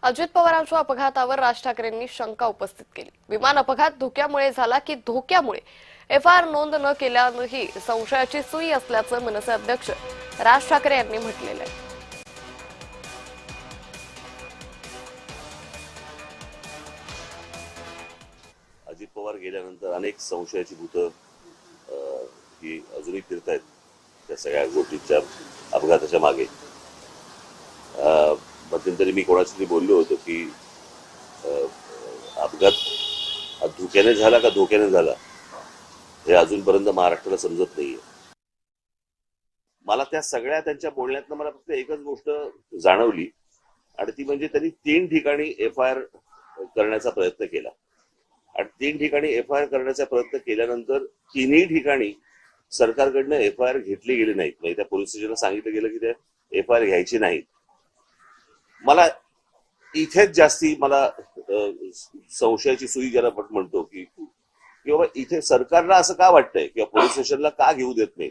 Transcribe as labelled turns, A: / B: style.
A: अजित पवारांच्या अपघातावर राज ठाकरेंनी शंका उपस्थित केली। विमान अपघात धोक्यामुळे झाला की धोक्यामुळे? एफआयआर नोंद न केल्यानंही संशयाची सुई असल्याचं मनसे अध्यक्ष राज ठाकरे यांनी म्हटलेलं आहे।
B: अजित पवार गेल्यानंतर अनेक संशयाची भूतं ही अजूनही फिरतायत त्या सगळ्या गोष्टींच्या अपघाताच्या मागे। मध्यंतरी मी कोणाशी तरी बोललो होतो की अपघात धोक्याने झाला का धोक्याने झाला हे अजूनपर्यंत महाराष्ट्राला समजत नाहीये। मला त्या सगळ्या त्यांच्या बोलण्यातनं मला फक्त एकच गोष्ट जाणवली आणि ती म्हणजे त्यांनी 3 ठिकाणी एफआयआर करण्याचा प्रयत्न केला आणि 3 ठिकाणी एफआयआर करण्याचा प्रयत्न केल्यानंतर 3ही ठिकाणी सरकारकडनं एफआयआर घेतली गेली नाहीत। म्हणजे त्या पोलीस स्टेशनला सांगितलं गेलं की त्या एफआयआर घ्यायची नाहीत। मला इथेच जास्ती मला संशयाची सुई ज्याला आपण म्हणतो की बाबा इथे सरकारला असं का वाटतंय किंवा पोलीस स्टेशनला का घेऊ देत नाही।